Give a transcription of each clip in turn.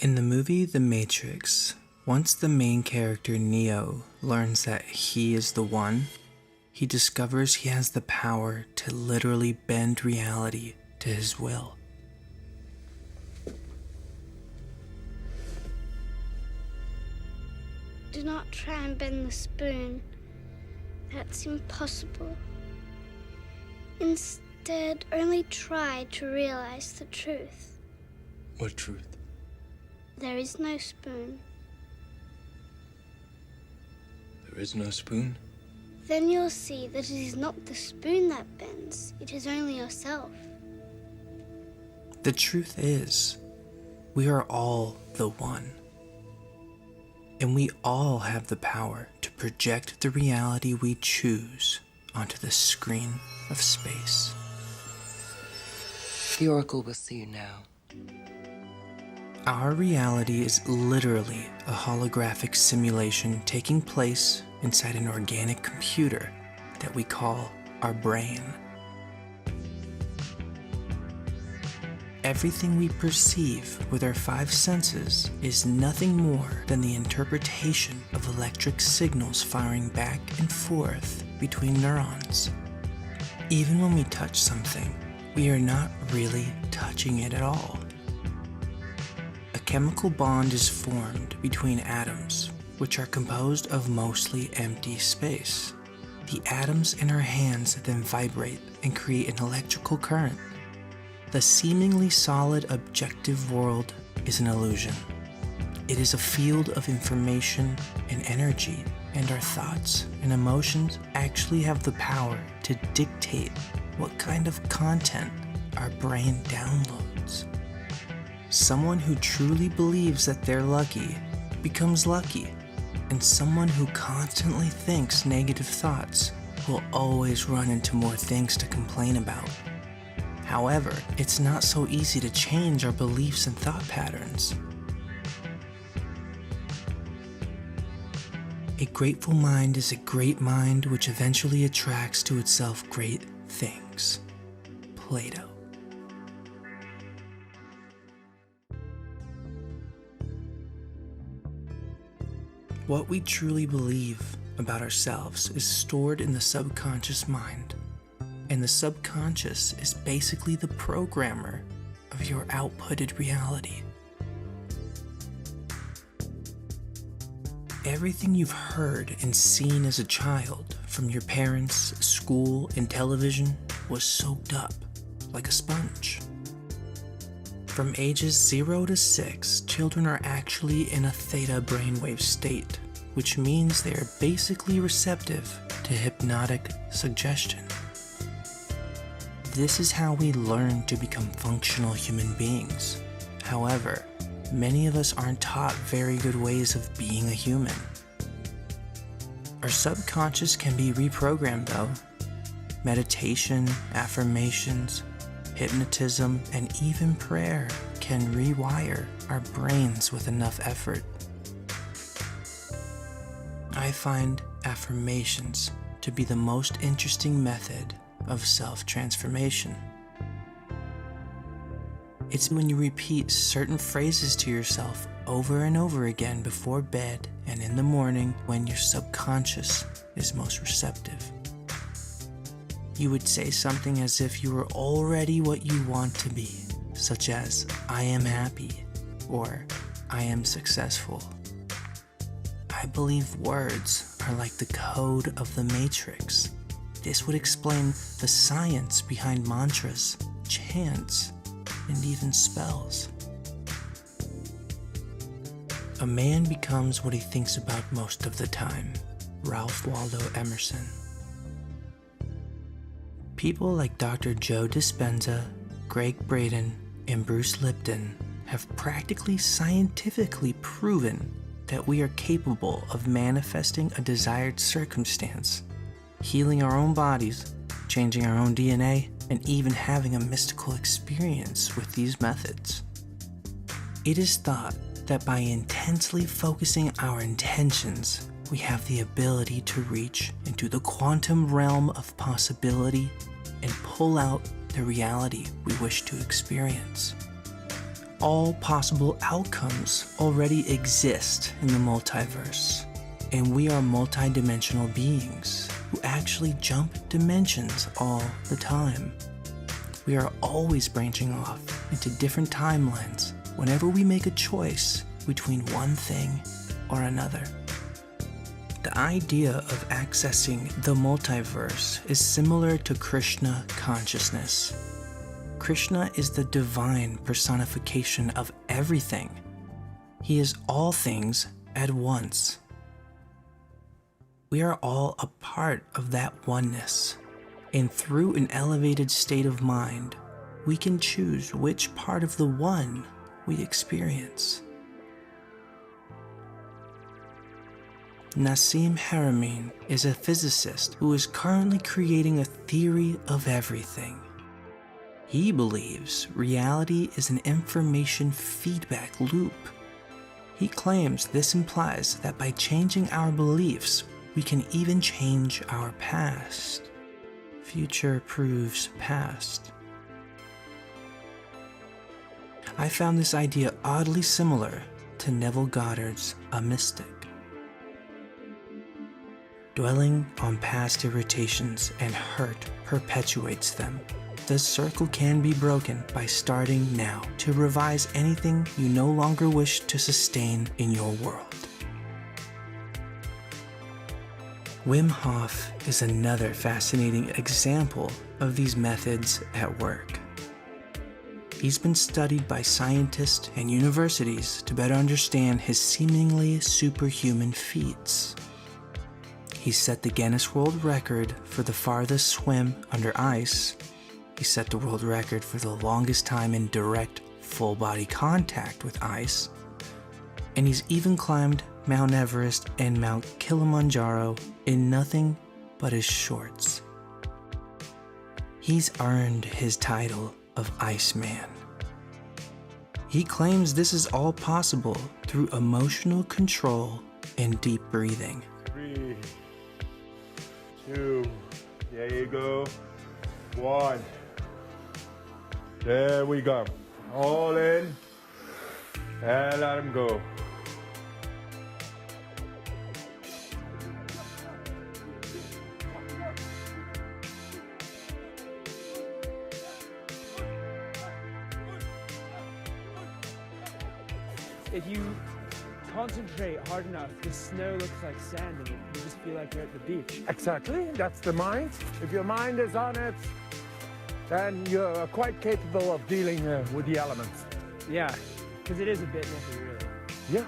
In the movie The Matrix, once the main character Neo learns that he is the One, he discovers he has the power to literally bend reality to his will. Do not try and bend the spoon. That's impossible. Instead, only try to realize the truth. What truth? There is no spoon. There is no spoon? Then you'll see that it is not the spoon that bends, it is only yourself. The truth is, we are all the One. And we all have the power to project the reality we choose onto the screen of space. The Oracle will see you now. Our reality is literally a holographic simulation taking place inside an organic computer that we call our brain. Everything we perceive with our five senses is nothing more than the interpretation of electric signals firing back and forth between neurons. Even when we touch something, we are not really touching it at all. A chemical bond is formed between atoms, which are composed of mostly empty space. The atoms in our hands then vibrate and create an electrical current. The seemingly solid objective world is an illusion. It is a field of information and energy, and our thoughts and emotions actually have the power to dictate what kind of content our brain downloads. Someone who truly believes that they're lucky becomes lucky, and someone who constantly thinks negative thoughts will always run into more things to complain about. However, it's not so easy to change our beliefs and thought patterns. A grateful mind is a great mind which eventually attracts to itself great things. Plato. What we truly believe about ourselves is stored in the subconscious mind. And the subconscious is basically the programmer of your outputted reality. Everything you've heard and seen as a child from your parents, school, and television was soaked up like a sponge. From ages 0 to 6, children are actually in a theta brainwave state, which means they are basically receptive to hypnotic suggestion. This is how we learn to become functional human beings. However, many of us aren't taught very good ways of being a human. Our subconscious can be reprogrammed though. Meditation, affirmations, hypnotism, and even prayer can rewire our brains with enough effort. I find affirmations to be the most interesting method of self-transformation. It's when you repeat certain phrases to yourself over and over again before bed and in the morning when your subconscious is most receptive. You would say something as if you were already what you want to be, such as, I am happy, or I am successful. I believe words are like the code of the Matrix. This would explain the science behind mantras, chants, and even spells. A man becomes what he thinks about most of the time. Ralph Waldo Emerson. People like Dr. Joe Dispenza, Greg Braden, and Bruce Lipton have practically scientifically proven that we are capable of manifesting a desired circumstance, healing our own bodies, changing our own DNA, and even having a mystical experience with these methods. It is thought that by intensely focusing our intentions, we have the ability to reach into the quantum realm of possibility and pull out the reality we wish to experience. all possible outcomes already exist in the multiverse, and we are multidimensional beings who actually jump dimensions all the time. We are always branching off into different timelines whenever we make a choice between one thing or another. The idea of accessing the multiverse is similar to Krishna consciousness. Krishna is the divine personification of everything. He is all things at once. We are all a part of that oneness, and through an elevated state of mind, we can choose which part of the one we experience. Nassim Haramein is a physicist who is currently creating a theory of everything. He believes reality is an information feedback loop. He claims this implies that by changing our beliefs, we can even change our past. Future proves past. I found this idea oddly similar to Neville Goddard's A Mystic. Dwelling on past irritations and hurt perpetuates them. The circle can be broken by starting now to revise anything you no longer wish to sustain in your world. Wim Hof is another fascinating example of these methods at work. He's been studied by scientists and universities to better understand his seemingly superhuman feats. He set the Guinness World Record for the farthest swim under ice. He set the world record for the longest time in direct, full-body contact with ice. And he's even climbed Mount Everest and Mount Kilimanjaro in nothing but his shorts. He's earned his title of Iceman. He claims this is all possible through emotional control and deep breathing. 3, 2, there you go, 1. There we go. All in, and let him go. If you concentrate hard enough, the snow looks like sand and you just feel like you're at the beach. Exactly, that's the mind. If your mind is on it, then you're quite capable of dealing with the elements. Yeah, because it is a bit nippy, really. Yeah.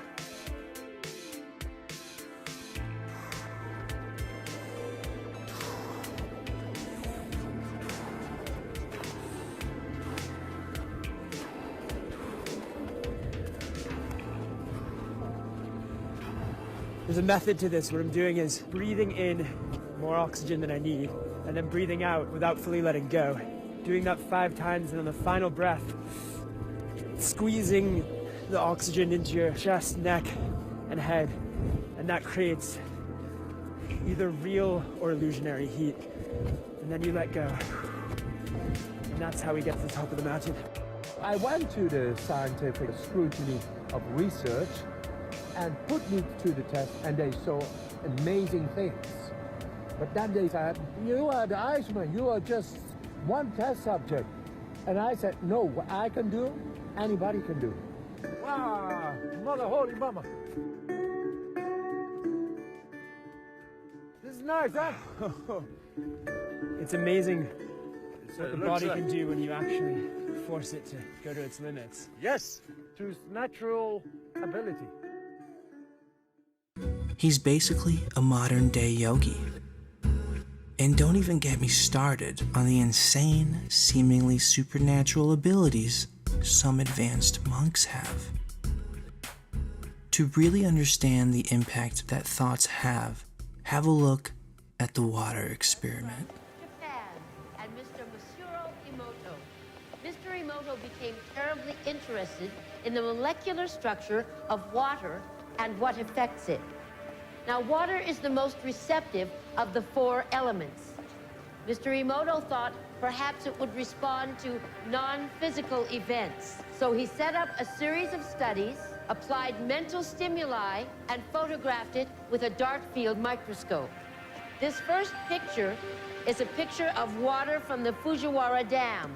There's a method to this. What I'm doing is breathing in more oxygen than I need, and then breathing out without fully letting go. Doing that 5 times, and on the final breath, squeezing the oxygen into your chest, neck, and head. And that creates either real or illusionary heat. And then you let go. And that's how we get to the top of the mountain. I went to the scientific scrutiny of research and put me to the test, and they saw amazing things. But then they said, you are the Iceman, you are just one test subject. And I said, no, what I can do, anybody can do. Wow, mother holy mama. This is nice, huh? It's amazing what the body can do when you actually force it to go to its limits. Yes, to its natural ability. He's basically a modern-day yogi. And don't even get me started on the insane, seemingly supernatural abilities some advanced monks have. To really understand the impact that thoughts have a look at the water experiment. Japan and Mr. Masuro Emoto. Mr. Emoto became terribly interested in the molecular structure of water and what affects it. Now, water is the most receptive of the 4 elements. Mr. Emoto thought perhaps it would respond to non-physical events. So he set up a series of studies, applied mental stimuli, and photographed it with a dark field microscope. This first picture is a picture of water from the Fujiwara Dam.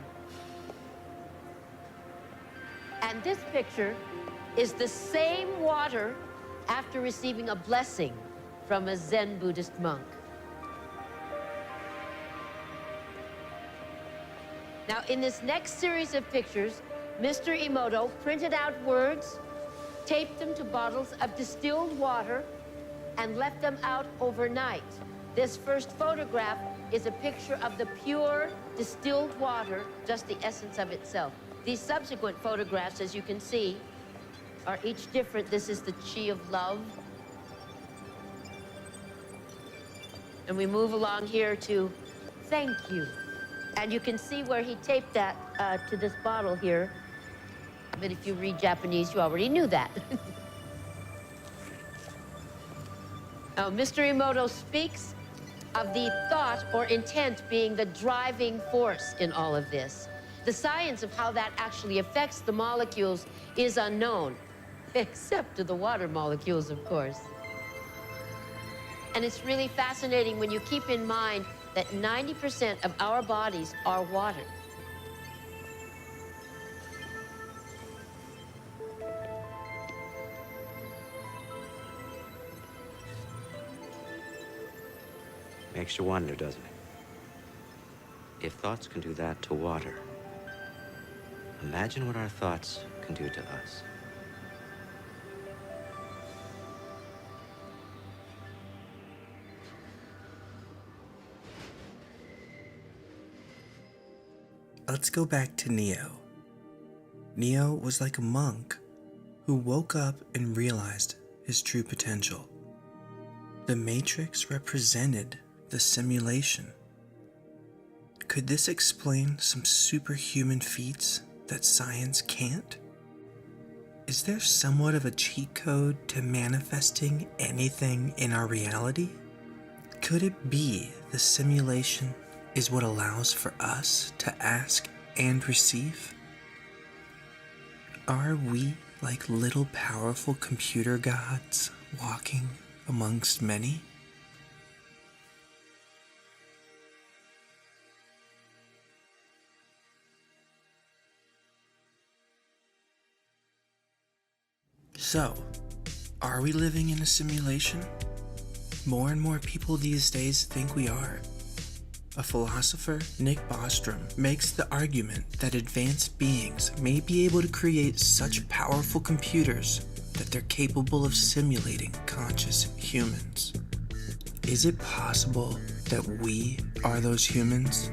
And this picture is the same water after receiving a blessing from a Zen Buddhist monk. Now, in this next series of pictures, Mr. Emoto printed out words, taped them to bottles of distilled water, and left them out overnight. This first photograph is a picture of the pure distilled water, just the essence of itself. These subsequent photographs, as you can see, are each different. This is the Chi of love. And we move along here to thank you. And you can see where he taped that to this bottle here. But if you read Japanese, you already knew that. Now, Mr. Emoto speaks of the thought or intent being the driving force in all of this. The science of how that actually affects the molecules is unknown, except to the water molecules, of course. And it's really fascinating when you keep in mind that 90% of our bodies are water. Makes you wonder, doesn't it? If thoughts can do that to water, imagine what our thoughts can do to us. Let's go back to Neo. Neo was like a monk who woke up and realized his true potential. The Matrix represented the simulation. Could this explain some superhuman feats that science can't? Is there somewhat of a cheat code to manifesting anything in our reality? Could it be the simulation is what allows for us to ask and receive? Are we like little powerful computer gods walking amongst many? So, are we living in a simulation? More and more people these days think we are. A philosopher, Nick Bostrom, makes the argument that advanced beings may be able to create such powerful computers that they're capable of simulating conscious humans. Is it possible that we are those humans?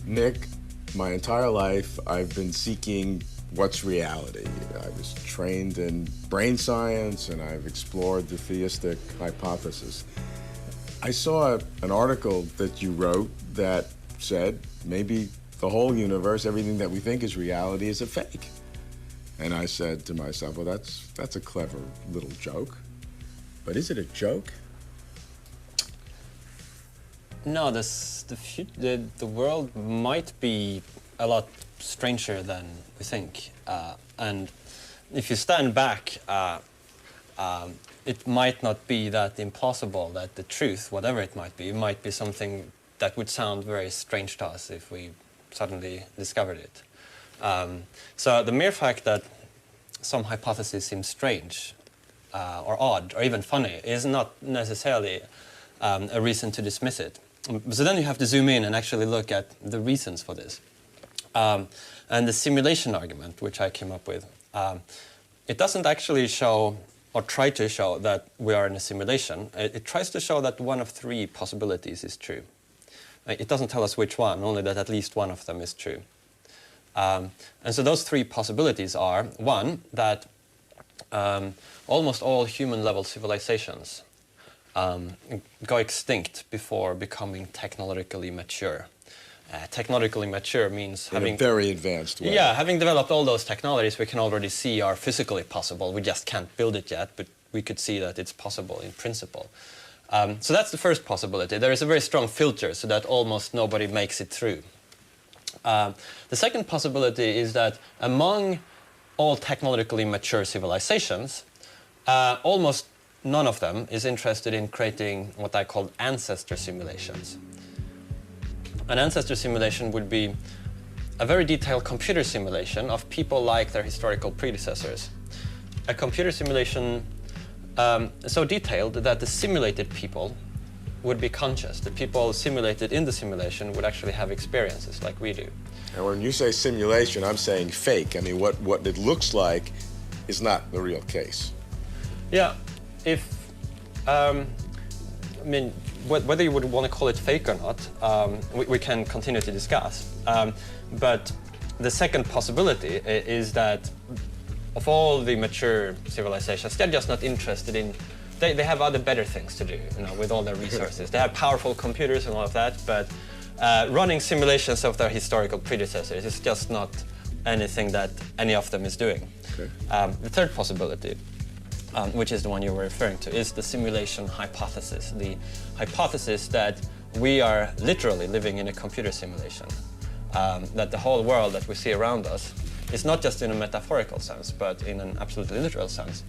Nick, my entire life I've been seeking what's reality. I was trained in brain science and I've explored the theistic hypothesis. I saw an article that you wrote that said maybe the whole universe, everything that we think is reality, is a fake. And I said to myself, well, that's a clever little joke. But is it a joke? No, the world might be a lot stranger than we think. And if you stand back, it might not be that impossible that the truth, whatever it might be something that would sound very strange to us if we suddenly discovered it. So the mere fact that some hypothesis seems strange or odd or even funny is not necessarily a reason to dismiss it. So then you have to zoom in and actually look at the reasons for this. And the simulation argument, which I came up with, it doesn't actually show or try to show that we are in a simulation. It tries to show that one of three possibilities is true. It doesn't tell us which one, only that at least one of them is true. And so those three possibilities are, one, that almost all human-level civilizations go extinct before becoming technologically mature. Technologically mature means having... In a very advanced way. Yeah, having developed all those technologies we can already see are physically possible. We just can't build it yet, but we could see that it's possible in principle. So that's the first possibility. There is a very strong filter so that almost nobody makes it through. The second possibility is that among all technologically mature civilizations, almost none of them is interested in creating what I call ancestor simulations. An ancestor simulation would be a very detailed computer simulation of people like their historical predecessors. A computer simulation so detailed that the simulated people would be conscious. The people simulated in the simulation would actually have experiences like we do. And when you say simulation, I'm saying fake. I mean, what it looks like is not the real case. Yeah, I mean, whether you would want to call it fake or not, we can continue to discuss. But the second possibility is that of all the mature civilizations, they're just not interested in, they have other better things to do, you know, with all their resources. They have powerful computers and all of that, but running simulations of their historical predecessors is just not anything that any of them is doing. Okay. The third possibility, which is the one you were referring to, is the simulation hypothesis. The hypothesis that we are literally living in a computer simulation. That the whole world that we see around us is not just in a metaphorical sense, but in an absolutely literal sense,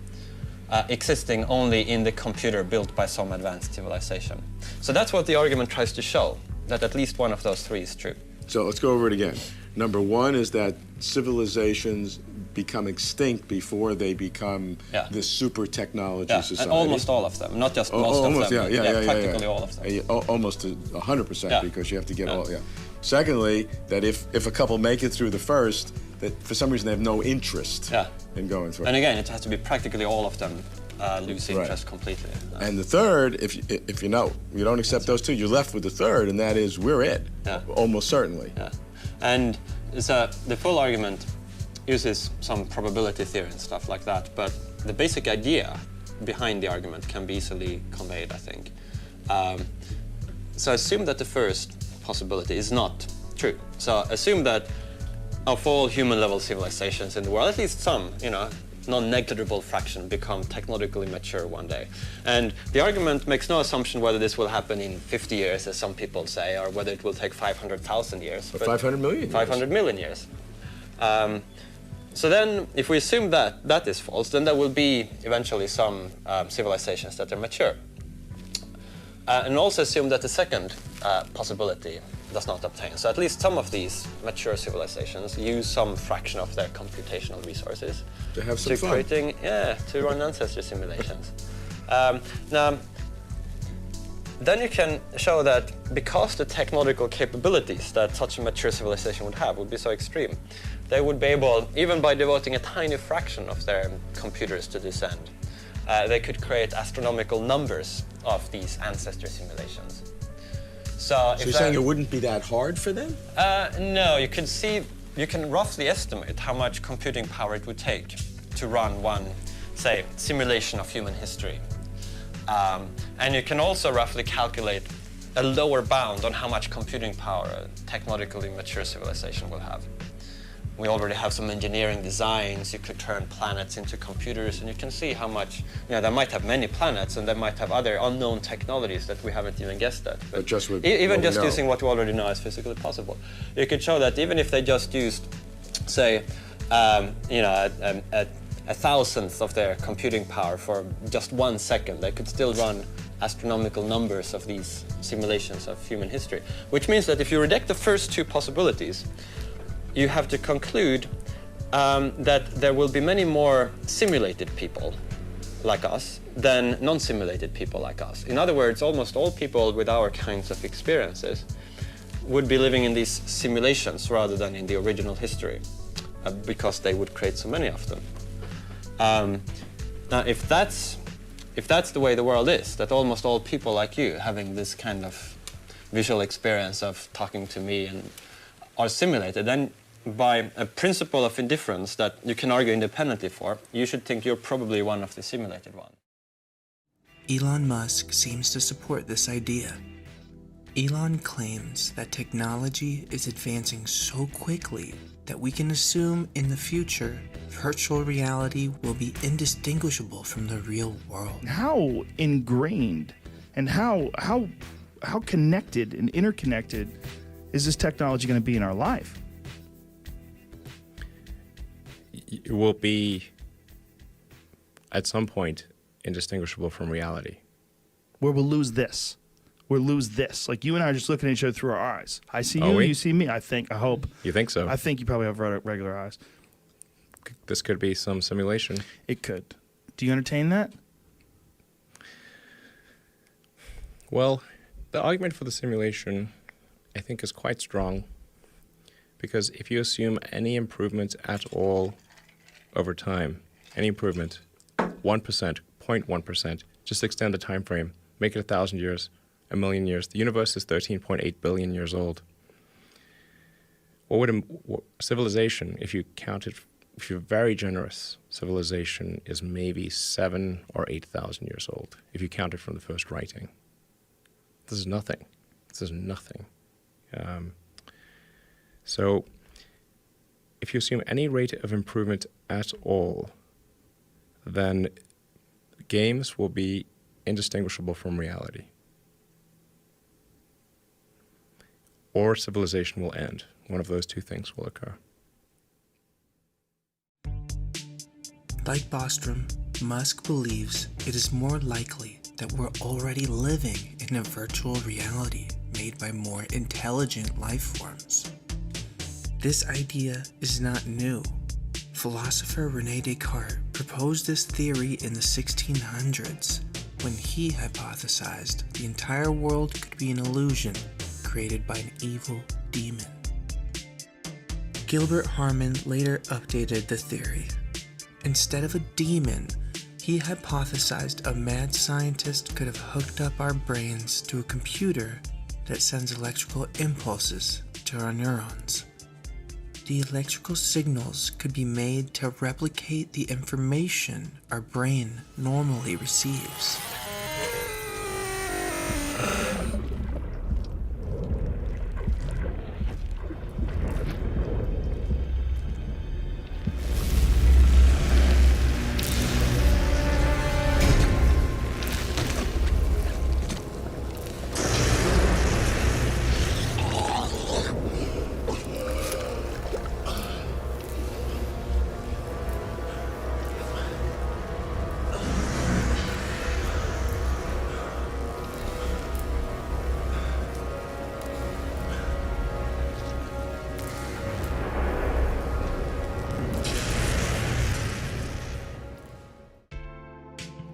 existing only in the computer built by some advanced civilization. So that's what the argument tries to show, that at least one of those three is true. So let's go over it again. Number one is that civilizations become extinct before they become this super technology society. And almost all of them, not just most of them. Practically all of them. Almost 100% because you have to get all. Secondly, that if a couple make it through the first, that for some reason they have no interest in going through. And again, it has to be practically all of them lose interest completely. And the third, if you don't accept those two, you're left with the third, and that is we're it. Almost certainly. And so the full argument uses some probability theory and stuff like that, but the basic idea behind the argument can be easily conveyed, I think. So assume that the first possibility is not true. So assume that of all human-level civilizations in the world, at least some, non-negligible fraction become technologically mature one day. And the argument makes no assumption whether this will happen in 50 years, as some people say, or whether it will take 500,000 years. Or 500 million years. 500 million years. So then, if we assume that that is false, then there will be eventually some civilizations that are mature. And also assume that the second possibility does not obtain. So at least some of these mature civilizations use some fraction of their computational resources to have some fun. To run ancestor simulations. Now, then you can show that because the technological capabilities that such a mature civilization would be so extreme, they would be able, even by devoting a tiny fraction of their computers to this end, they could create astronomical numbers of these ancestor simulations. So you're saying it wouldn't be that hard for them? No, you can roughly estimate how much computing power it would take to run one, say, simulation of human history. And you can also roughly calculate a lower bound on how much computing power a technologically mature civilization will have. We already have some engineering designs. You could turn planets into computers, and you can see how much, they might have many planets, and they might have other unknown technologies that we haven't even guessed at. But just with even just using what we already know is physically possible. You could show that even if they just used, say, a thousandth of their computing power for just 1 second, they could still run astronomical numbers of these simulations of human history. Which means that if you reject the first two possibilities, you have to conclude that there will be many more simulated people like us than non-simulated people like us. In other words, almost all people with our kinds of experiences would be living in these simulations rather than in the original history, because they would create so many of them. Now, if that's the way the world is, that almost all people like you having this kind of visual experience of talking to me and are simulated, then by a principle of indifference that you can argue independently for, you should think you're probably one of the simulated ones. Elon Musk seems to support this idea. Elon claims that technology is advancing so quickly that we can assume in the future virtual reality will be indistinguishable from the real world. How ingrained And how connected and interconnected is this technology going to be in our life? It will be, at some point, indistinguishable from reality. Where we'll lose this. We'll lose this. Like, you and I are just looking at each other through our eyes. I see you, you see me. I hope. You think so? I think you probably have regular eyes. This could be some simulation. It could. Do you entertain that? Well, the argument for the simulation, I think, is quite strong, because if you assume any improvement at all over time, any improvement, 1%, 0.1%, just extend the time frame, make it 1,000 years, 1,000,000 years. The universe is 13.8 billion years old. What would civilization, if you counted, if you're very generous, civilization is maybe 7,000 or 8,000 years old, if you count it from the first writing. This is nothing. This is nothing. So if you assume any rate of improvement at all, then games will be indistinguishable from reality. Or civilization will end. One of those two things will occur. Like Bostrom, Musk believes it is more likely that we're already living in a virtual reality made by more intelligent life forms. This idea is not new. Philosopher René Descartes proposed this theory in the 1600s when he hypothesized the entire world could be an illusion created by an evil demon. Gilbert Harman later updated the theory. Instead of a demon, he hypothesized a mad scientist could have hooked up our brains to a computer that sends electrical impulses to our neurons. The electrical signals could be made to replicate the information our brain normally receives.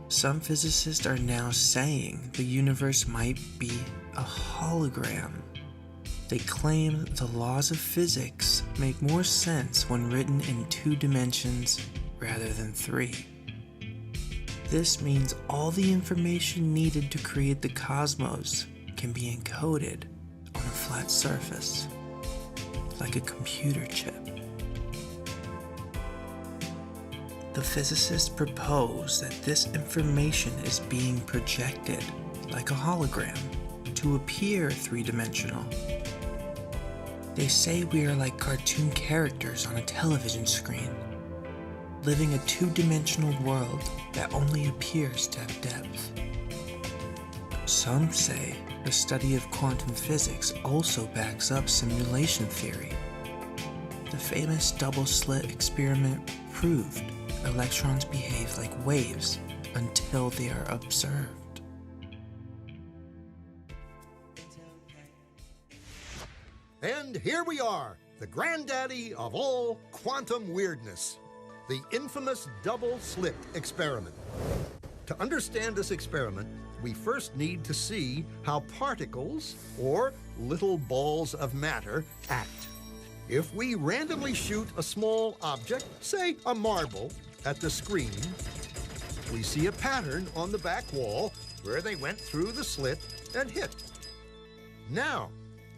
Some physicists are now saying the universe might be a hologram. They claim the laws of physics make more sense when written in 2 dimensions rather than 3. This means all the information needed to create the cosmos can be encoded on a flat surface, like a computer chip. The physicists propose that this information is being projected, like a hologram, to appear 3-dimensional. They say we are like cartoon characters on a television screen, living a 2-dimensional world that only appears to have depth. Some say the study of quantum physics also backs up simulation theory. The famous double-slit experiment proved electrons behave like waves until they are observed. And here we are, the granddaddy of all quantum weirdness, the infamous double-slit experiment. To understand this experiment, we first need to see how particles, or little balls of matter, act. If we randomly shoot a small object, say a marble, at the screen, we see a pattern on the back wall where they went through the slit and hit. Now,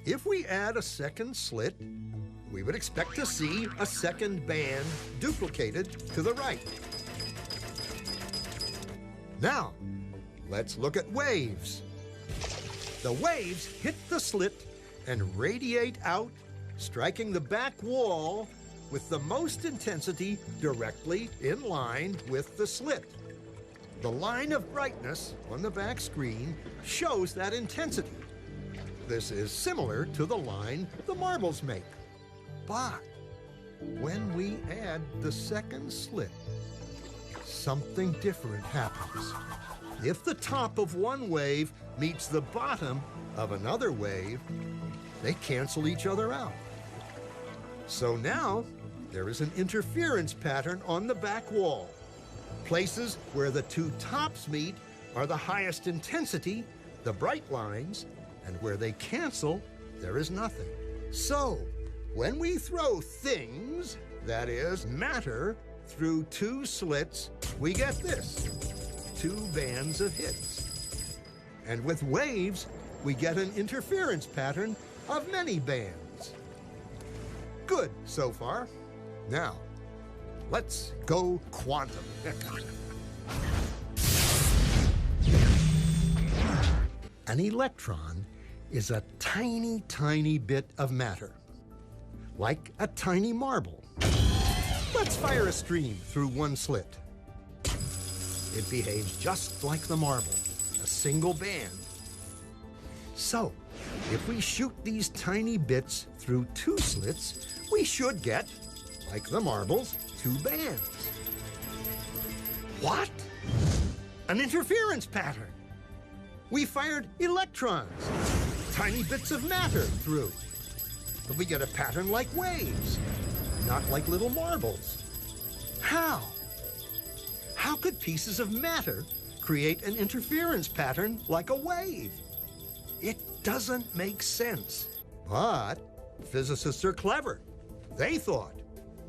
if we add a second slit, we would expect to see a second band duplicated to the right. Now, let's look at waves. The waves hit the slit and radiate out, striking the back wall with the most intensity directly in line with the slit. The line of brightness on the back screen shows that intensity. This is similar to the line the marbles make. But when we add the second slit, something different happens. If the top of one wave meets the bottom of another wave, they cancel each other out. So now there is an interference pattern on the back wall. Places where the two tops meet are the highest intensity, the bright lines, and where they cancel, there is nothing. So, when we throw things, that is, matter, through two slits, we get this, two bands of hits. And with waves, we get an interference pattern of many bands. Good so far. Now, let's go quantum. An electron is a tiny, tiny bit of matter, like a tiny marble. Let's fire a stream through one slit. It behaves just like the marble, a single band. So, if we shoot these tiny bits through two slits, we should get, like the marbles, two bands. What? An interference pattern. We fired electrons, tiny bits of matter through. But we get a pattern like waves, not like little marbles. How? How could pieces of matter create an interference pattern like a wave? It doesn't make sense. But physicists are clever. They thought,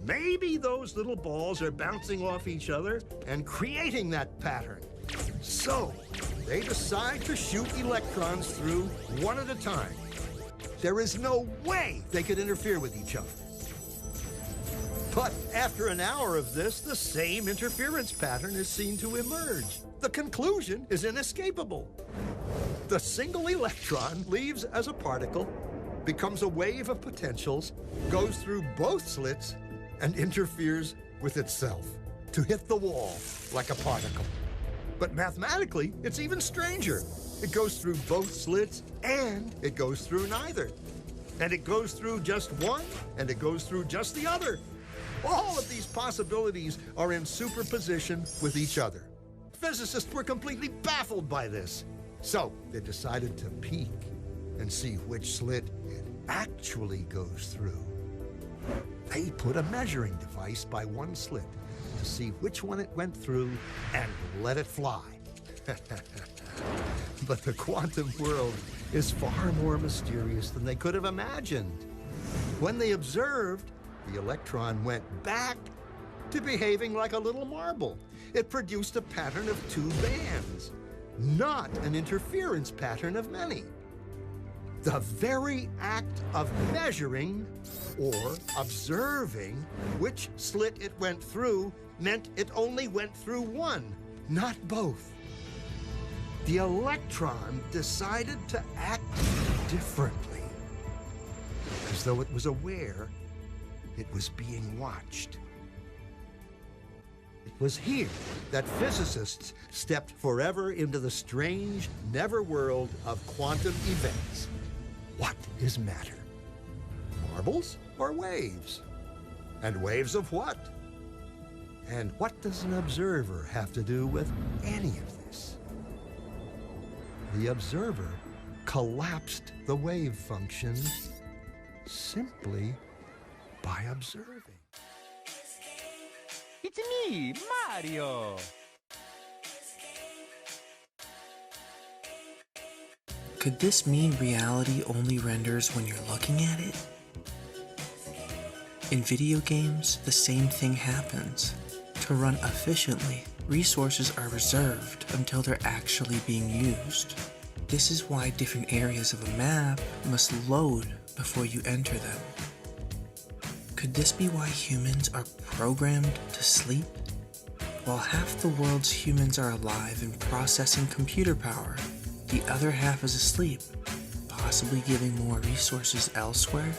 maybe those little balls are bouncing off each other and creating that pattern. So, they decide to shoot electrons through one at a time. There is no way they could interfere with each other. But after an hour of this, the same interference pattern is seen to emerge. The conclusion is inescapable. The single electron leaves as a particle, becomes a wave of potentials, goes through both slits, and interferes with itself to hit the wall like a particle. But mathematically, it's even stranger. It goes through both slits, and it goes through neither. And it goes through just one, and it goes through just the other. All of these possibilities are in superposition with each other. Physicists were completely baffled by this. So they decided to peek and see which slit it actually goes through. They put a measuring device by one slit to see which one it went through and let it fly. But the quantum world is far more mysterious than they could have imagined. When they observed, the electron went back to behaving like a little marble. It produced a pattern of two bands, not an interference pattern of many. The very act of measuring or observing which slit it went through meant it only went through one, not both. The electron decided to act differently, as though it was aware it was being watched. It was here that physicists stepped forever into the strange, never world of quantum events. What is matter? Marbles or waves? And waves of what? And what does an observer have to do with any of this? The observer collapsed the wave function simply by observing. It's me, Mario! Could this mean reality only renders when you're looking at it? In video games, the same thing happens. To run efficiently, resources are reserved until they're actually being used. This is why different areas of a map must load before you enter them. Could this be why humans are programmed to sleep? While half the world's humans are alive and processing computer power, the other half is asleep, possibly giving more resources elsewhere?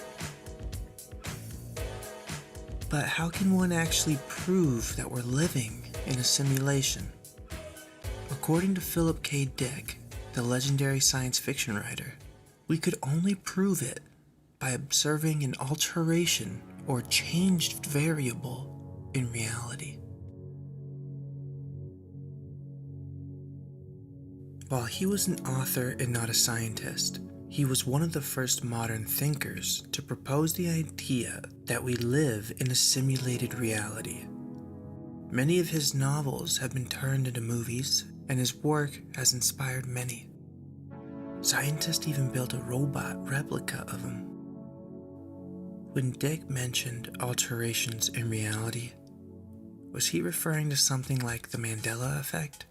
But how can one actually prove that we're living in a simulation? According to Philip K. Dick, the legendary science fiction writer, we could only prove it by observing an alteration or changed variable in reality. While he was an author and not a scientist, he was one of the first modern thinkers to propose the idea that we live in a simulated reality. Many of his novels have been turned into movies, and his work has inspired many. Scientists even built a robot replica of him. When Dick mentioned alterations in reality, was he referring to something like the Mandela effect?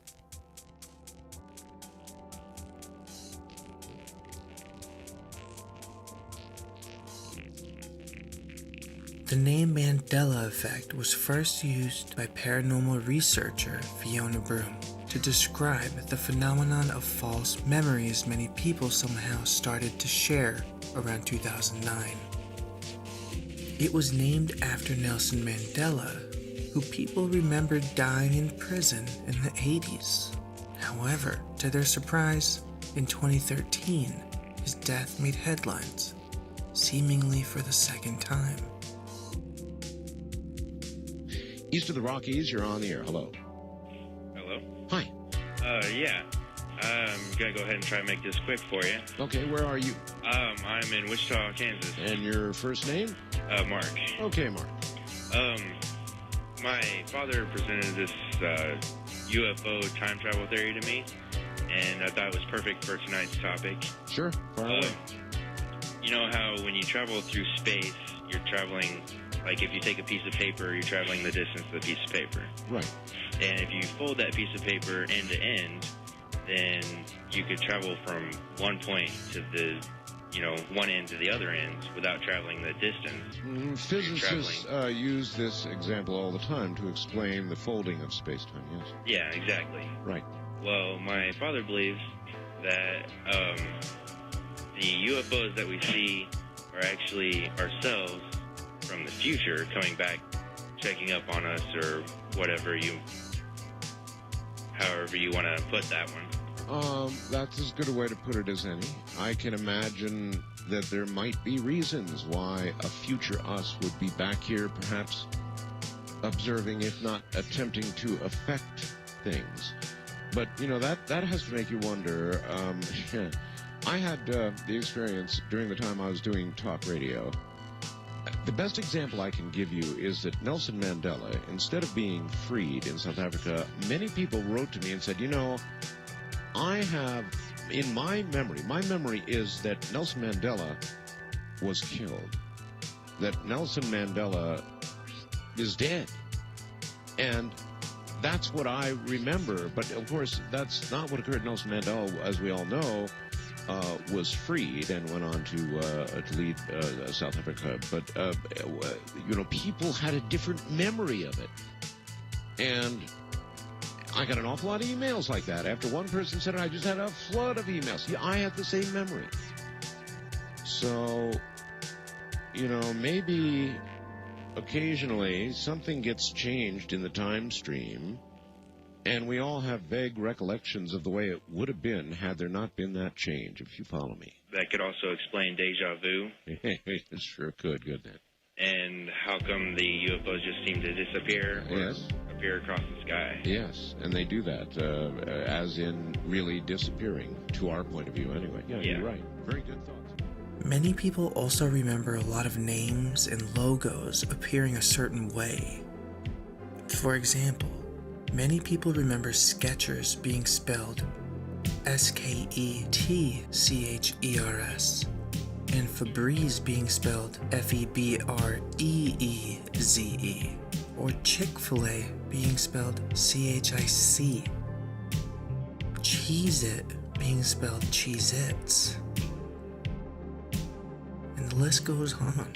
The name Mandela effect was first used by paranormal researcher Fiona Broome to describe the phenomenon of false memories many people somehow started to share around 2009. It was named after Nelson Mandela, who people remembered dying in prison in the 80s. However, to their surprise, in 2013, his death made headlines, seemingly for the second time. East of the Rockies, you're on the air. Hello. Hello? Hi. Yeah. I'm gonna go ahead and try to make this quick for you. Okay, where are you? I'm in Wichita, Kansas. And your first name? Mark. Okay, Mark. My father presented this UFO time travel theory to me, and I thought it was perfect for tonight's topic. Sure, far away. You know how when you travel through space, you're traveling, like if you take a piece of paper, you're traveling the distance of the piece of paper. Right. And if you fold that piece of paper end to end, then you could travel from one point to the, one end to the other end without traveling the distance. Physicists use this example all the time to explain the folding of space-time, yes? Yeah, exactly. Right. Well, my father believes that the UFOs that we see are actually ourselves from the future coming back, checking up on us, or however you want to put that one. That's as good a way to put it as any. I can imagine that there might be reasons why a future us would be back here, perhaps observing, if not attempting to affect things. But, that has to make you wonder. I had the experience during the time I was doing talk radio. The best example I can give you is that Nelson Mandela, instead of being freed in South Africa, many people wrote to me and said, I have, in my memory is that Nelson Mandela was killed, that Nelson Mandela is dead. And that's what I remember. But, of course, that's not what occurred. Nelson Mandela, as we all know, was freed and went on to lead South Africa. But, people had a different memory of it. And I got an awful lot of emails like that. After one person said it, I just had a flood of emails. Yeah, I had the same memory. So, maybe occasionally something gets changed in the time stream, and we all have vague recollections of the way it would have been had there not been that change, if you follow me. That could also explain deja vu. It sure could, couldn't it? And how come the UFOs just seem to disappear or appear across the sky? Yes, and they do that, as in really disappearing, to our point of view anyway. Yeah, you're right. Very good thoughts. Many people also remember a lot of names and logos appearing a certain way. For example, many people remember Skechers being spelled Sketchers and Febreze being spelled Febreeze, or Chick-fil-A being spelled Chic, Cheez-It being spelled Cheez-Its, and the list goes on.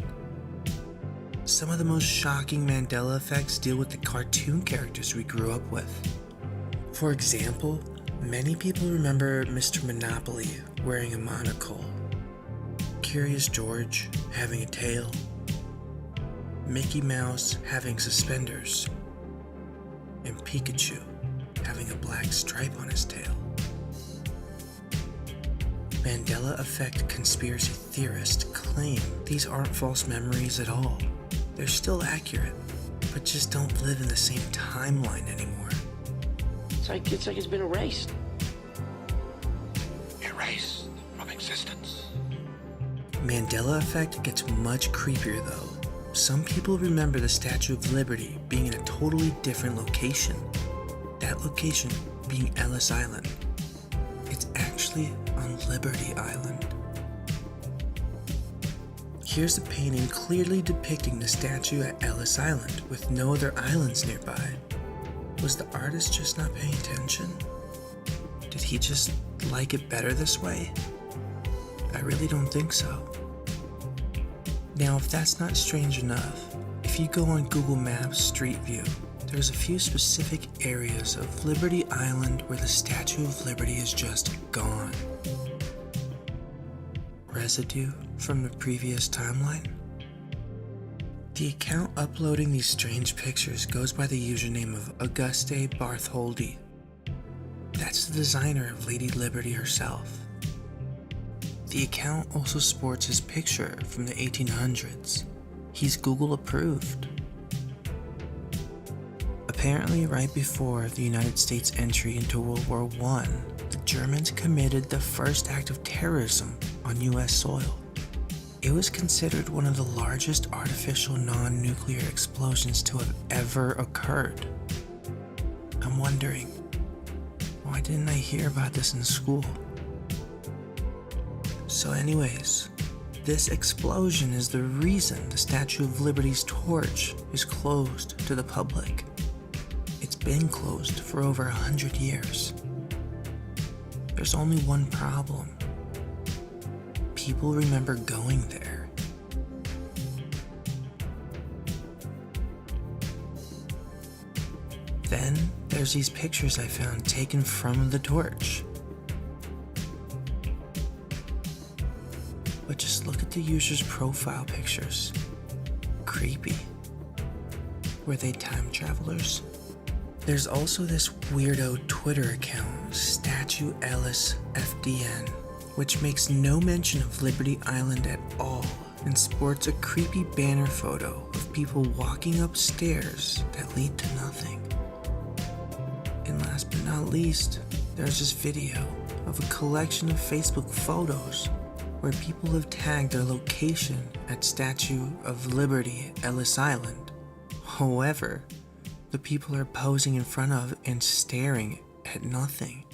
Some of the most shocking Mandela effects deal with the cartoon characters we grew up with. For example, many people remember Mr. Monopoly wearing a monocle, Curious George having a tail, Mickey Mouse having suspenders, and Pikachu having a black stripe on his tail. Mandela effect conspiracy theorists claim these aren't false memories at all. They're still accurate, but just don't live in the same timeline anymore. It's like it's been erased. Erased from existence. Mandela effect gets much creepier though. Some people remember the Statue of Liberty being in a totally different location. That location being Ellis Island. It's actually on Liberty Island. Here's a painting clearly depicting the statue at Ellis Island with no other islands nearby. Was the artist just not paying attention? Did he just like it better this way? I really don't think so. Now, if that's not strange enough, if you go on Google Maps Street View, there's a few specific areas of Liberty Island where the Statue of Liberty is just gone. Residue from the previous timeline? The account uploading these strange pictures goes by the username of Auguste Bartholdi. That's the designer of Lady Liberty herself. The account also sports his picture from the 1800s. He's Google approved. Apparently, right before the United States' entry into World War I, the Germans committed the first act of terrorism on US soil. It was considered one of the largest artificial non-nuclear explosions to have ever occurred. I'm wondering, why didn't I hear about this in school? So anyways, this explosion is the reason the Statue of Liberty's torch is closed to the public. It's been closed for over 100 years. There's only one problem. People remember going there. Then there's these pictures I found taken from the torch. But just look at the user's profile pictures. Creepy. Were they time travelers? There's also this weirdo Twitter account, Statue Ellis FDN, which makes no mention of Liberty Island at all and sports a creepy banner photo of people walking up stairs that lead to nothing. And last but not least, there's this video of a collection of Facebook photos where people have tagged their location at Statue of Liberty Ellis Island. However, the people are posing in front of and staring at nothing.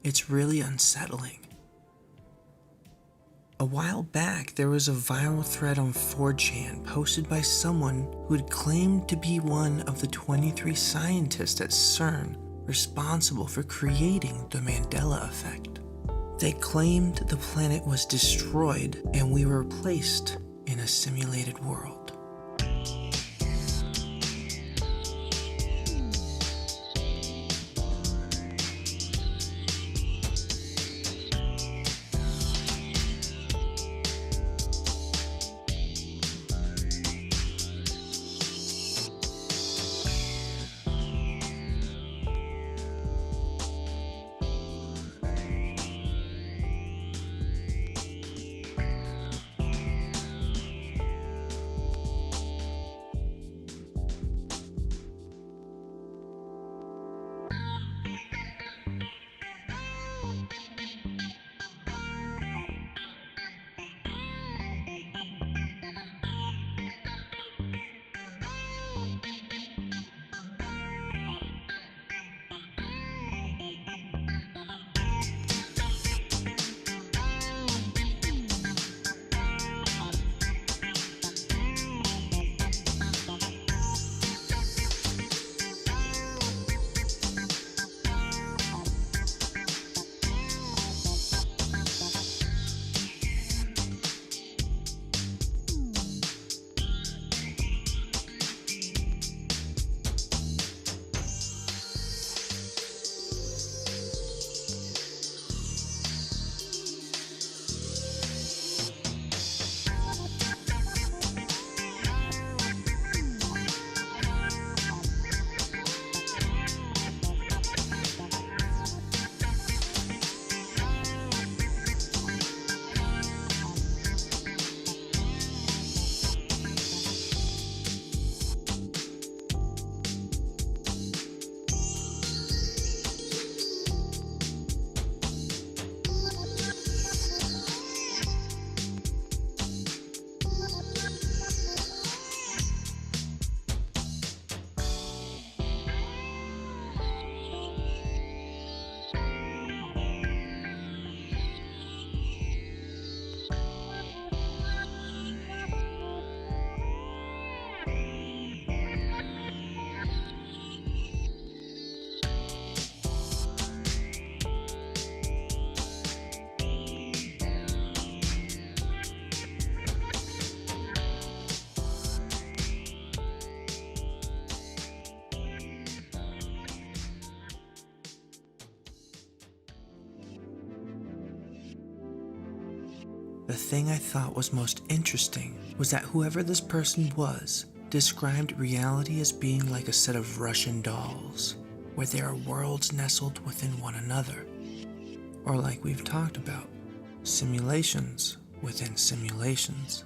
It's really unsettling. A while back, there was a viral thread on 4chan posted by someone who had claimed to be one of the 23 scientists at CERN responsible for creating the Mandela effect. They claimed the planet was destroyed and we were placed in a simulated world. the thing I thought was most interesting was that whoever this person was described reality as being like a set of Russian dolls, where there are worlds nestled within one another. Or like we've talked about, simulations within simulations.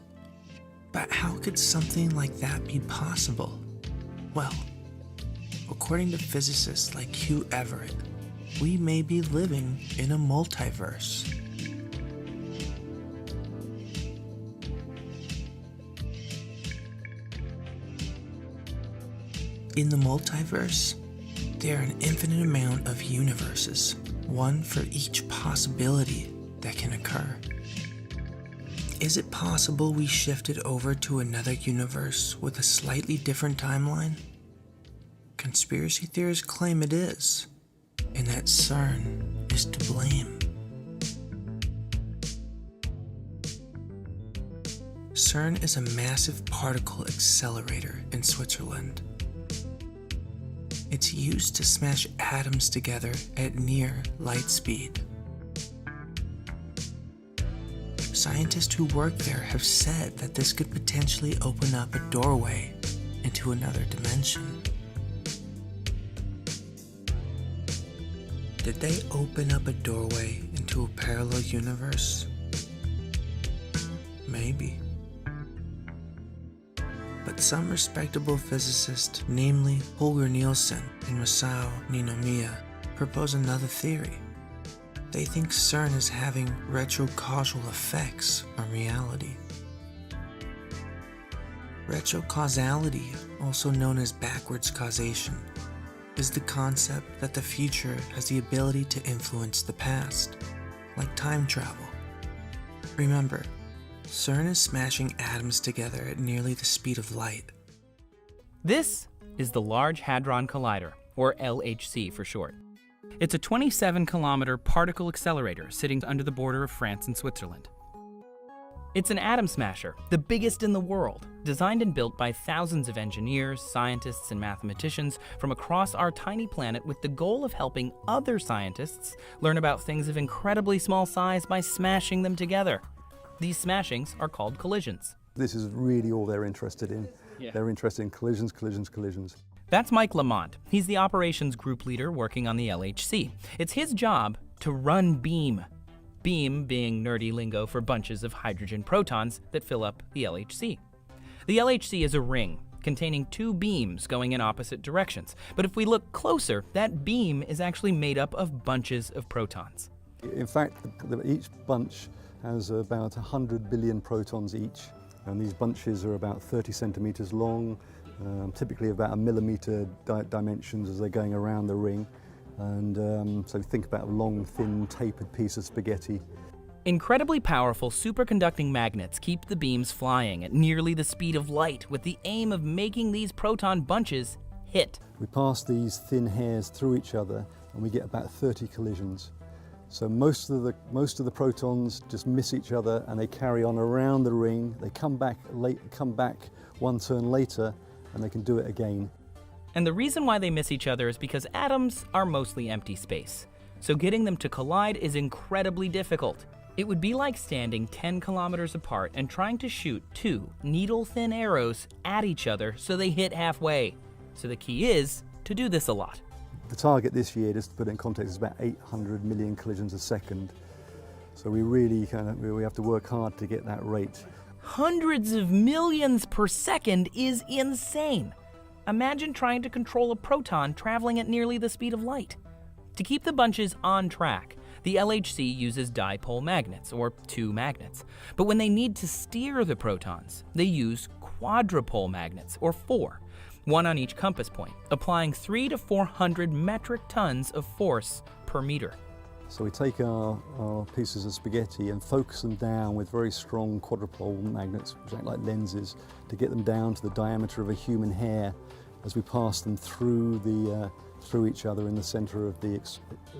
But how could something like that be possible? Well, according to physicists like Hugh Everett, we may be living in a multiverse. In the multiverse, there are an infinite amount of universes, one for each possibility that can occur. Is it possible we shifted over to another universe with a slightly different timeline? Conspiracy theorists claim it is, and that CERN is to blame. CERN is a massive particle accelerator in Switzerland. It's used to smash atoms together at near light speed. Scientists who work there have said that this could potentially open up a doorway into another dimension. Did they open up a doorway into a parallel universe? Maybe. But some respectable physicists, namely Holger Nielsen and Masao Ninomiya, propose another theory. They think CERN is having retrocausal effects on reality. Retrocausality, also known as backwards causation, is the concept that the future has the ability to influence the past, like time travel. Remember, CERN is smashing atoms together at nearly the speed of light. This is the Large Hadron Collider, or LHC for short. It's a 27-kilometer particle accelerator sitting under the border of France and Switzerland. It's an atom smasher, the biggest in the world, designed and built by thousands of engineers, scientists, and mathematicians from across our tiny planet with the goal of helping other scientists learn about things of incredibly small size by smashing them together. These smashings are called collisions. This is really all they're interested in. Yeah. They're interested in collisions, collisions, collisions. That's Mike Lamont. He's the operations group leader working on the LHC. It's his job to run BEAM. BEAM being nerdy lingo for bunches of hydrogen protons that fill up the LHC. The LHC is a ring containing two beams going in opposite directions. But if we look closer, that beam is actually made up of bunches of protons. In fact, each bunch has about 100 billion protons each, and these bunches are about 30 centimeters long, typically about a millimeter dimensions as they're going around the ring. And so think about a long, thin, tapered piece of spaghetti. Incredibly powerful superconducting magnets keep the beams flying at nearly the speed of light with the aim of making these proton bunches hit. We pass these thin hairs through each other and we get about 30 collisions. So most of the protons just miss each other and they carry on around the ring. They come back one turn later and they can do it again. And the reason why they miss each other is because atoms are mostly empty space. So getting them to collide is incredibly difficult. It would be like standing 10 kilometers apart and trying to shoot two needle-thin arrows at each other so they hit halfway. So the key is to do this a lot. The target this year, just to put it in context, is about 800 million collisions a second. So we really we have to work hard to get that rate. Hundreds of millions per second is insane. Imagine trying to control a proton traveling at nearly the speed of light. To keep the bunches on track, the LHC uses dipole magnets, or two magnets. But when they need to steer the protons, they use quadrupole magnets, or four, one on each compass point, applying 300 to 400 metric tons of force per meter. So we take our pieces of spaghetti and focus them down with very strong quadrupole magnets, which act like lenses, to get them down to the diameter of a human hair as we pass them through each other in the center of the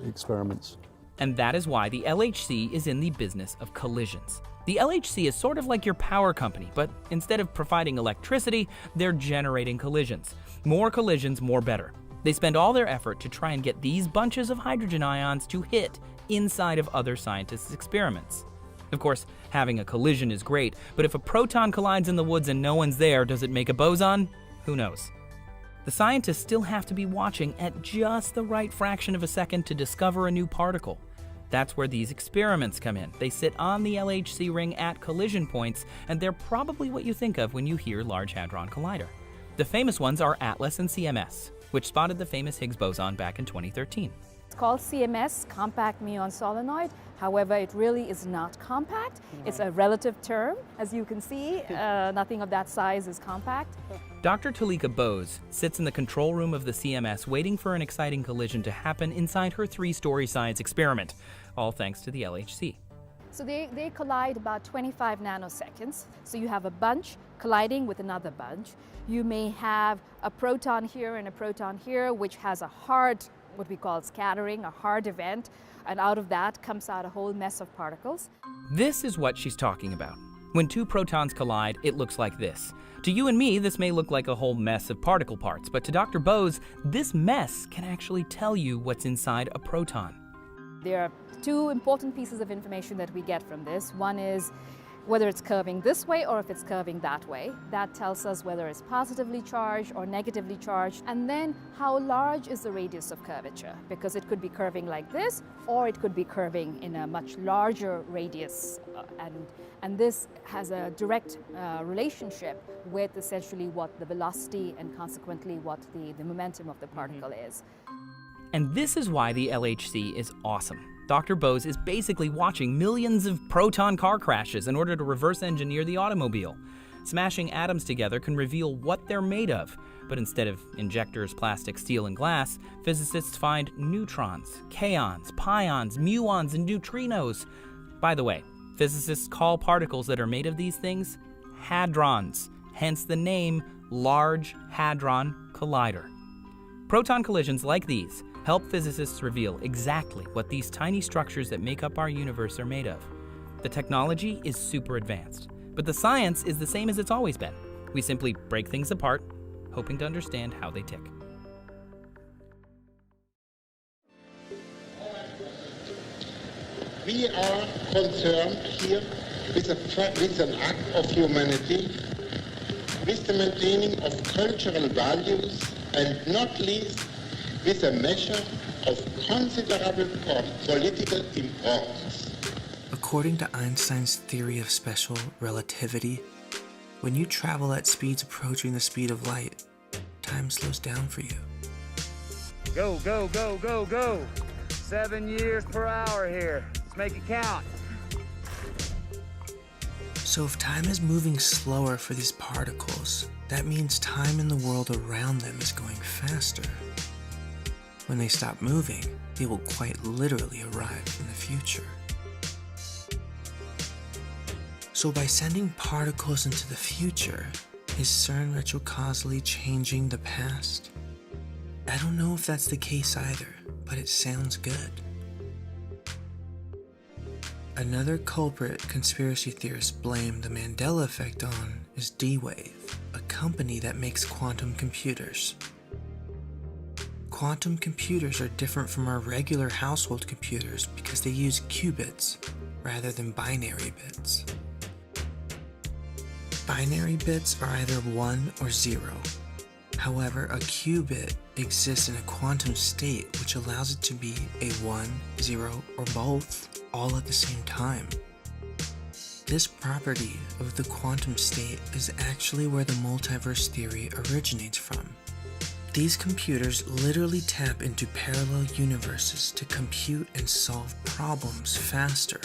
experiments. And that is why the LHC is in the business of collisions. The LHC is sort of like your power company, but instead of providing electricity, they're generating collisions. More collisions, more better. They spend all their effort to try and get these bunches of hydrogen ions to hit inside of other scientists' experiments. Of course, having a collision is great, but if a proton collides in the woods and no one's there, does it make a boson? Who knows? The scientists still have to be watching at just the right fraction of a second to discover a new particle. That's where these experiments come in. They sit on the LHC ring at collision points, and they're probably what you think of when you hear Large Hadron Collider. The famous ones are ATLAS and CMS, which spotted the famous Higgs boson back in 2013. It's called CMS, compact muon solenoid. However, it really is not compact. It's a relative term. As you can see, nothing of that size is compact. Dr. Tulika Bose sits in the control room of the CMS waiting for an exciting collision to happen inside her 3-story science experiment, all thanks to the LHC. So they collide about 25 nanoseconds. So you have a bunch colliding with another bunch. You may have a proton here and a proton here, which has a hard, what we call scattering, a hard event, and out of that comes out a whole mess of particles. This is what she's talking about. When two protons collide, it looks like this. To you and me, this may look like a whole mess of particle parts, but to Dr. Bose, this mess can actually tell you what's inside a proton. There are two important pieces of information that we get from this. One is whether it's curving this way or if it's curving that way. That tells us whether it's positively charged or negatively charged. And then how large is the radius of curvature? Because it could be curving like this, or it could be curving in a much larger radius. And this has a direct relationship with essentially what the velocity and consequently what the momentum of the particle is. And this is why the LHC is awesome. Dr. Bose is basically watching millions of proton car crashes in order to reverse engineer the automobile. Smashing atoms together can reveal what they're made of, but instead of injectors, plastic, steel, and glass, physicists find neutrons, kaons, pions, muons, and neutrinos. By the way, physicists call particles that are made of these things hadrons, hence the name Large Hadron Collider. Proton collisions like these help physicists reveal exactly what these tiny structures that make up our universe are made of. The technology is super advanced, but the science is the same as it's always been. We simply break things apart, hoping to understand how they tick. We are concerned here with an act of humanity, with the maintaining of cultural values, and not least with a measure of considerable political importance. According to Einstein's theory of special relativity, when you travel at speeds approaching the speed of light, time slows down for you. Go, go, go, go, go. 7 years per hour here. Let's make it count. So if time is moving slower for these particles, that means time in the world around them is going faster. When they stop moving, they will quite literally arrive in the future. So by sending particles into the future, is CERN retrocausally changing the past? I don't know if that's the case either, but it sounds good. Another culprit conspiracy theorists blame the Mandela effect on is D-Wave, a company that makes quantum computers. Quantum computers are different from our regular household computers because they use qubits rather than binary bits. Binary bits are either 1 or 0. However, a qubit exists in a quantum state which allows it to be a 1, 0, or both, all at the same time. This property of the quantum state is actually where the multiverse theory originates from. These computers literally tap into parallel universes to compute and solve problems faster.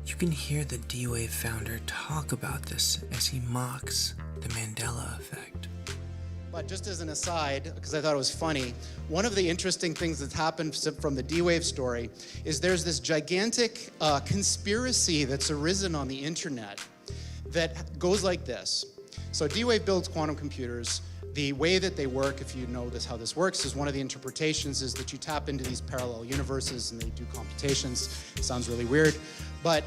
You can hear the D-Wave founder talk about this as he mocks the Mandela effect. But just as an aside, because I thought it was funny, one of the interesting things that's happened from the D-Wave story is there's this gigantic conspiracy that's arisen on the internet that goes like this. So D-Wave builds quantum computers. The way that they work, if you know how this works, is one of the interpretations is that you tap into these parallel universes and they do computations. It sounds really weird. But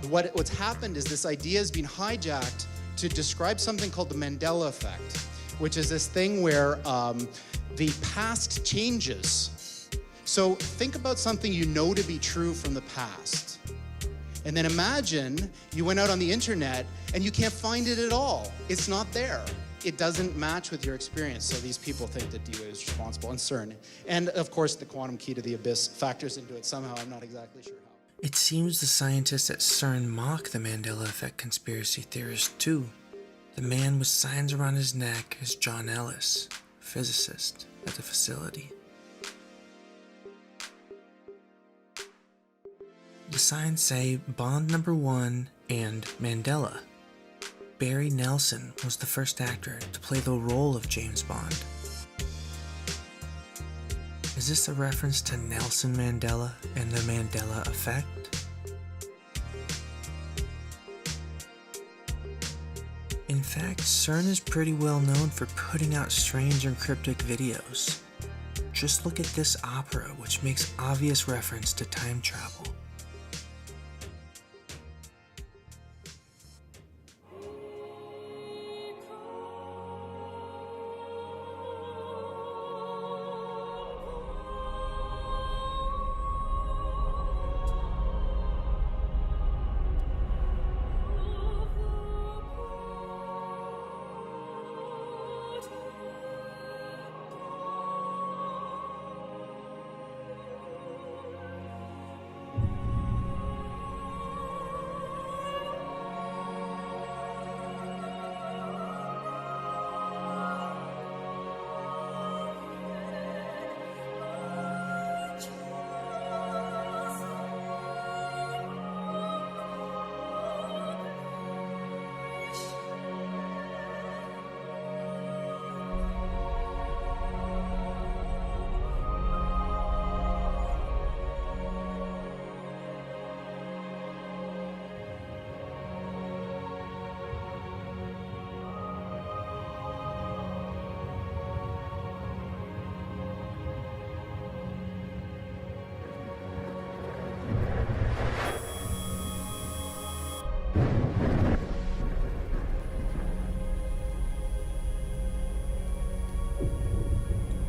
what's happened is this idea has been hijacked to describe something called the Mandela effect, which is this thing where the past changes. So think about something you know to be true from the past. And then imagine you went out on the internet and you can't find it at all. It's not there. It doesn't match with your experience. So these people think that D-Wave is responsible, and CERN. And of course, the quantum key to the abyss factors into it somehow. I'm not exactly sure how. It seems the scientists at CERN mock the Mandela Effect conspiracy theorists too. The man with signs around his neck is John Ellis, a physicist at the facility. The signs say Bond number 1 and Mandela. Barry Nelson was the first actor to play the role of James Bond. Is this a reference to Nelson Mandela and the Mandela Effect? In fact, CERN is pretty well known for putting out strange and cryptic videos. Just look at this opera, which makes obvious reference to time travel.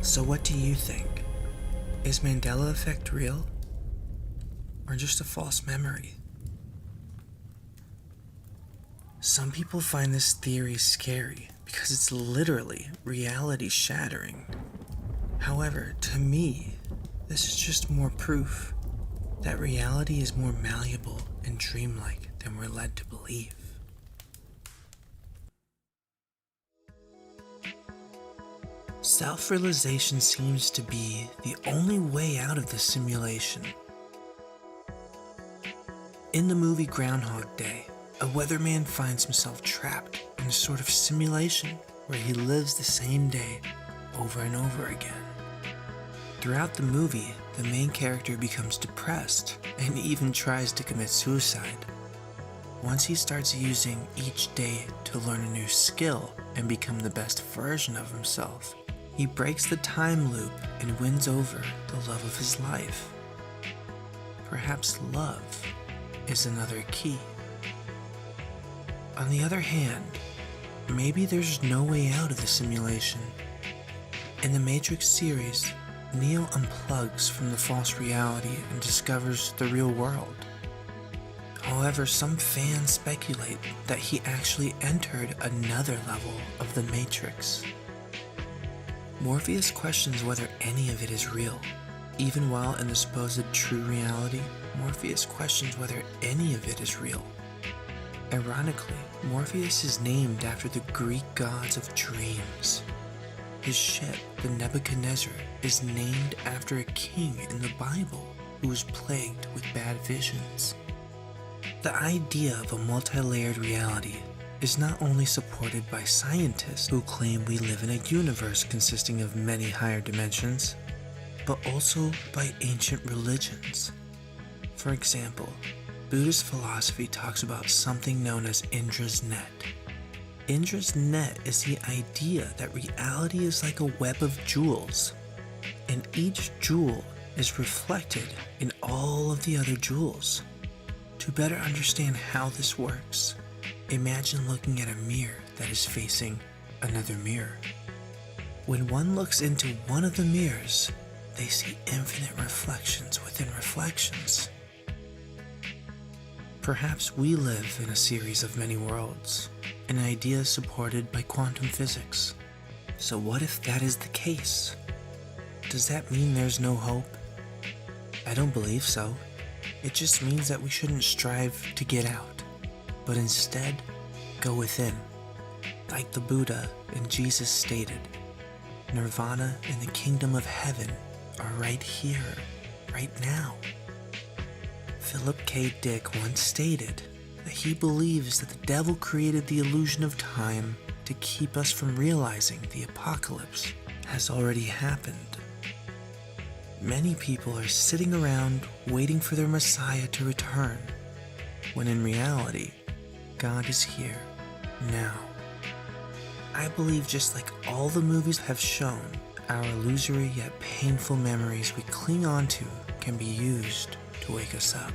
So what do you think? Is Mandela Effect real? Or just a false memory? Some people find this theory scary because it's literally reality shattering. However, to me, this is just more proof that reality is more malleable and dreamlike than we're led to believe. Self-realization seems to be the only way out of this simulation. In the movie Groundhog Day, a weatherman finds himself trapped in a sort of simulation where he lives the same day over and over again. Throughout the movie, the main character becomes depressed and even tries to commit suicide. Once he starts using each day to learn a new skill and become the best version of himself, he breaks the time loop and wins over the love of his life. Perhaps love is another key. On the other hand, maybe there's no way out of the simulation. In the Matrix series, Neo unplugs from the false reality and discovers the real world. However, some fans speculate that he actually entered another level of the Matrix. Morpheus questions whether any of it is real. Even while in the supposed true reality, Morpheus questions whether any of it is real. Ironically, Morpheus is named after the Greek gods of dreams. His ship, the Nebuchadnezzar, is named after a king in the Bible who was plagued with bad visions. The idea of a multi-layered reality is not only supported by scientists who claim we live in a universe consisting of many higher dimensions, but also by ancient religions. For example, Buddhist philosophy talks about something known as Indra's net. Indra's net is the idea that reality is like a web of jewels, and each jewel is reflected in all of the other jewels. To better understand how this works, imagine looking at a mirror that is facing another mirror. When one looks into one of the mirrors, they see infinite reflections within reflections. Perhaps we live in a series of many worlds, an idea supported by quantum physics. So what if that is the case? Does that mean there's no hope? I don't believe so. It just means that we shouldn't strive to get out, but instead go within. Like the Buddha and Jesus stated, Nirvana and the kingdom of heaven are right here, right now. Philip K. Dick once stated that he believes that the devil created the illusion of time to keep us from realizing the apocalypse has already happened. Many people are sitting around waiting for their Messiah to return, when in reality, God is here, now. I believe just like all the movies have shown, our illusory yet painful memories we cling on to can be used to wake us up.